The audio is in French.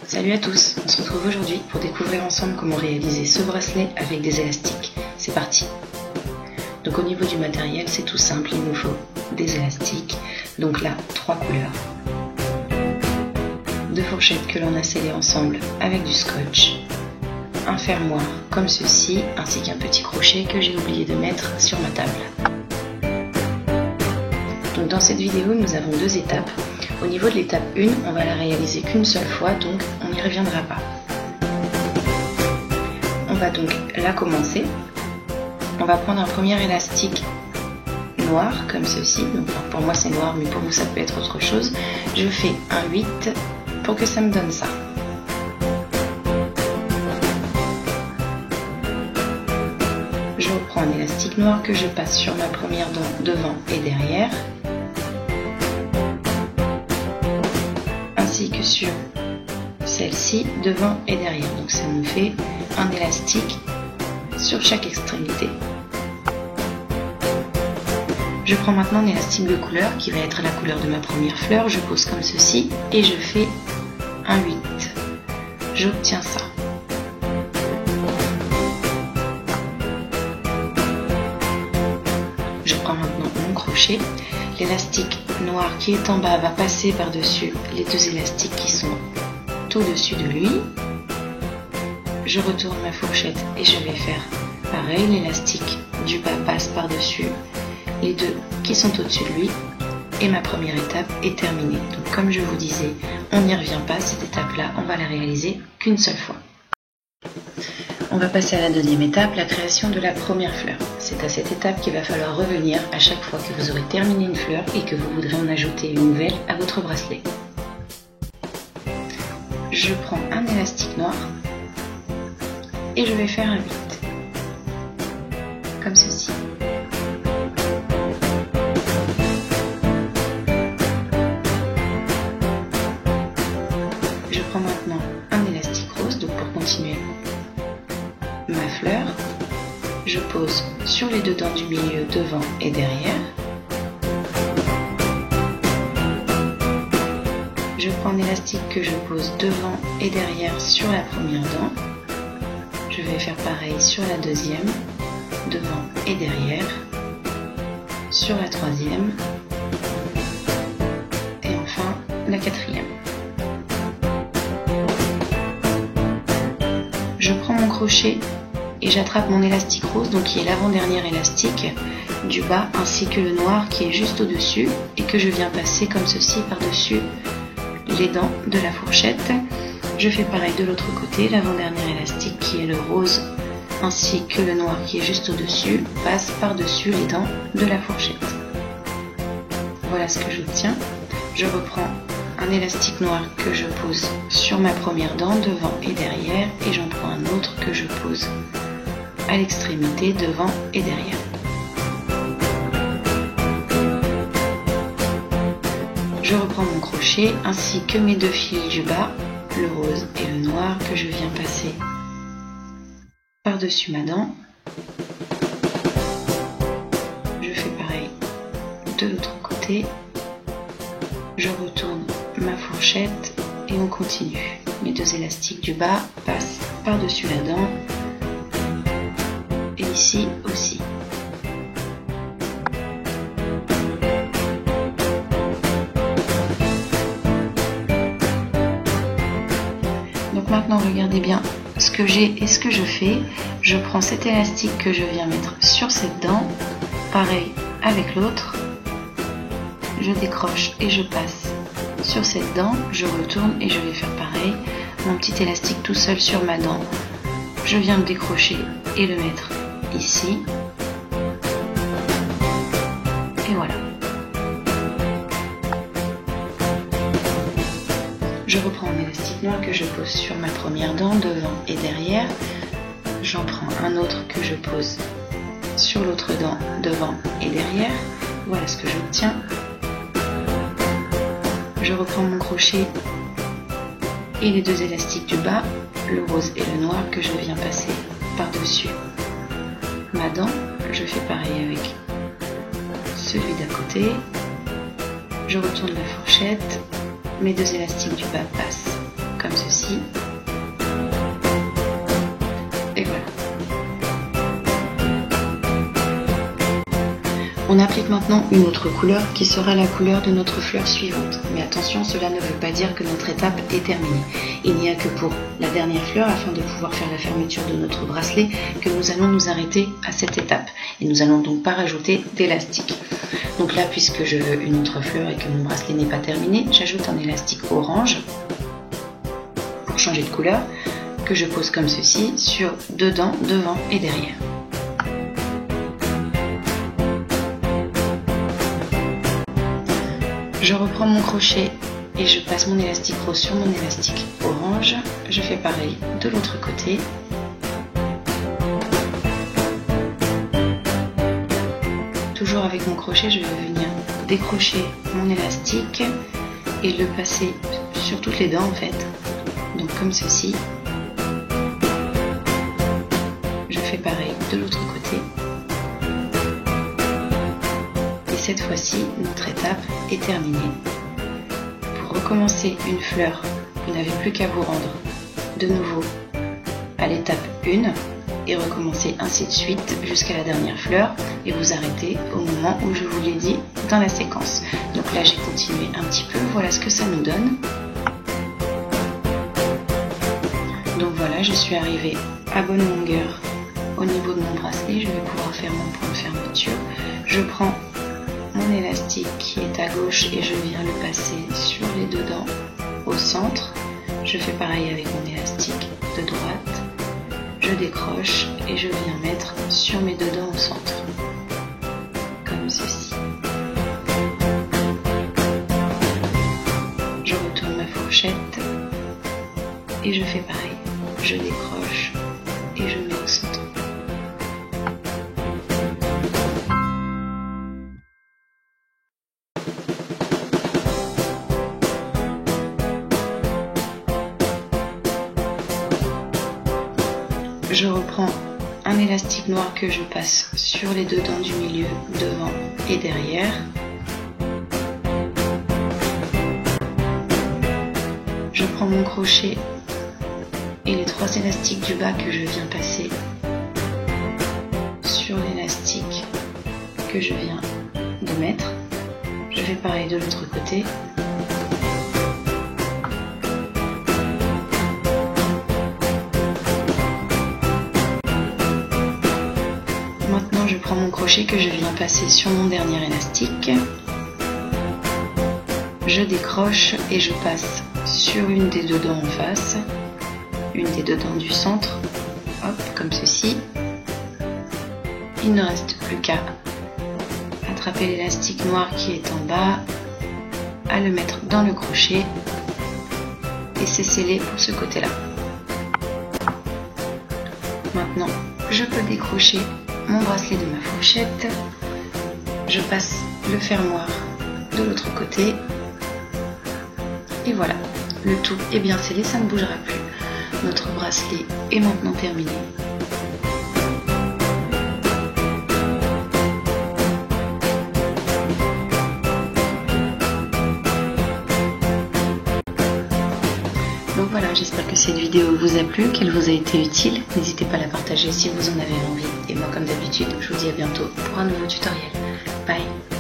Salut à tous, on se retrouve aujourd'hui pour découvrir ensemble comment réaliser ce bracelet avec des élastiques. C'est parti! Donc au niveau du matériel, c'est tout simple, il nous faut des élastiques, donc là 3 couleurs, 2 fourchettes que l'on a scellées ensemble avec du scotch, un fermoir comme ceci, ainsi qu'un petit crochet que j'ai oublié de mettre sur ma table. Donc dans cette vidéo, nous avons 2 étapes. Au niveau de l'étape 1, on va la réaliser qu'une seule fois, donc on n'y reviendra pas. On va donc la commencer. On va prendre un premier élastique noir, comme ceci. Donc pour moi c'est noir, mais pour vous ça peut être autre chose. Je fais un 8 pour que ça me donne ça. Je reprends un élastique noir que je passe sur ma première dent devant et derrière, ainsi que sur celle-ci devant et derrière. Donc ça nous fait un élastique sur chaque extrémité. Je prends maintenant un élastique de couleur qui va être la couleur de ma première fleur. Je pose comme ceci et je fais un 8. J'obtiens ça. Je prends maintenant mon crochet. L'élastique noir qui est en bas va passer par-dessus les 2 élastiques qui sont au-dessus de lui. Je retourne ma fourchette et je vais faire pareil. L'élastique du bas passe par-dessus les 2 qui sont au-dessus de lui. Et ma première étape est terminée. Donc comme je vous disais, on n'y revient pas. Cette étape-là, on va la réaliser qu'une seule fois. On va passer à la deuxième étape, la création de la première fleur. C'est à cette étape qu'il va falloir revenir à chaque fois que vous aurez terminé une fleur et que vous voudrez en ajouter une nouvelle à votre bracelet. Je prends un élastique noir et je vais faire un 8, comme ceci. Je prends maintenant un élastique rose, donc pour continuer ma fleur, je pose sur les 2 dents du milieu devant et derrière. Je prends un élastique que je pose devant et derrière sur la première dent. Je vais faire pareil sur la deuxième, devant et derrière, sur la troisième et enfin la quatrième. Je prends mon crochet et j'attrape mon élastique rose, donc qui est l'avant-dernier élastique du bas, ainsi que le noir qui est juste au-dessus et que je viens passer comme ceci par-dessus les dents de la fourchette. Je fais pareil de l'autre côté, l'avant-dernier élastique qui est le rose ainsi que le noir qui est juste au-dessus passe par-dessus les dents de la fourchette. Voilà ce que j'obtiens. Je reprends un élastique noir que je pose sur ma première dent devant et derrière et j'en prends un autre que je pose à l'extrémité devant et derrière. Je reprends mon crochet ainsi que mes 2 fils du bas, le rose et le noir que je viens passer par-dessus ma dent. Je fais pareil de l'autre côté. Je retourne ma fourchette et on continue. Mes 2 élastiques du bas passent par-dessus la dent et ici aussi. Donc maintenant regardez bien ce que j'ai et ce que je fais. Je prends cet élastique que je viens mettre sur cette dent, pareil avec l'autre. Je décroche et je passe sur cette dent, je retourne et je vais faire pareil. Mon petit élastique tout seul sur ma dent, je viens le décrocher et le mettre ici. Et voilà. Je reprends un élastique noir que je pose sur ma première dent devant et derrière. J'en prends un autre que je pose sur l'autre dent devant et derrière. Voilà ce que j'obtiens. Je reprends mon crochet et les 2 élastiques du bas, le rose et le noir que je viens passer par-dessus ma dent. Je fais pareil avec celui d'à côté. Je retourne la fourchette, mes 2 élastiques du bas passent comme ceci. Et voilà. On applique maintenant une autre couleur qui sera la couleur de notre fleur suivante. Mais attention, cela ne veut pas dire que notre étape est terminée. Il n'y a que pour la dernière fleur, afin de pouvoir faire la fermeture de notre bracelet, que nous allons nous arrêter à cette étape. Et nous allons donc pas rajouter d'élastique. Donc là, puisque je veux une autre fleur et que mon bracelet n'est pas terminé, j'ajoute un élastique orange pour changer de couleur, que je pose comme ceci sur dedans, devant et derrière. Je reprends mon crochet et je passe mon élastique rose sur mon élastique orange. Je fais pareil de l'autre côté. Toujours avec mon crochet, je vais venir décrocher mon élastique et le passer sur toutes les dents en fait. Donc comme ceci. Je fais pareil de l'autre côté. Et cette fois-ci, notre étape est terminée. Pour recommencer une fleur, vous n'avez plus qu'à vous rendre de nouveau à l'étape 1 et recommencer ainsi de suite jusqu'à la dernière fleur et vous arrêtez au moment où je vous l'ai dit dans la séquence. Donc là, j'ai continué un petit peu, voilà ce que ça nous donne. Donc voilà, je suis arrivée à bonne longueur au niveau de mon bracelet. Je vais pouvoir faire mon point de fermeture. Je prends mon élastique qui est à gauche et je viens le passer sur les deux dents au centre. Je fais pareil avec mon élastique de droite. Je décroche et je viens mettre sur mes deux dents au centre, comme ceci. Je retourne ma fourchette et je fais pareil. Je décroche et je mets au centre. Je reprends un élastique noir que je passe sur les deux dents du milieu, devant et derrière. Je prends mon crochet et les trois élastiques du bas que je viens passer sur l'élastique que je viens de mettre. Je fais pareil de l'autre côté. Maintenant, je prends mon crochet que je viens passer sur mon dernier élastique. Je décroche et je passe sur une des deux dents en face, une des deux dents du centre, hop, comme ceci. Il ne reste plus qu'à attraper l'élastique noir qui est en bas, à le mettre dans le crochet et c'est scellé pour ce côté-là. Maintenant, je peux décrocher mon bracelet de ma fourchette, je passe le fermoir de l'autre côté et voilà, le tout est bien scellé, ça ne bougera plus. Notre bracelet est maintenant terminé. Donc voilà, j'espère que cette vidéo vous a plu, qu'elle vous a été utile. N'hésitez pas à la partager si vous en avez envie. Et moi, comme d'habitude, je vous dis à bientôt pour un nouveau tutoriel. Bye!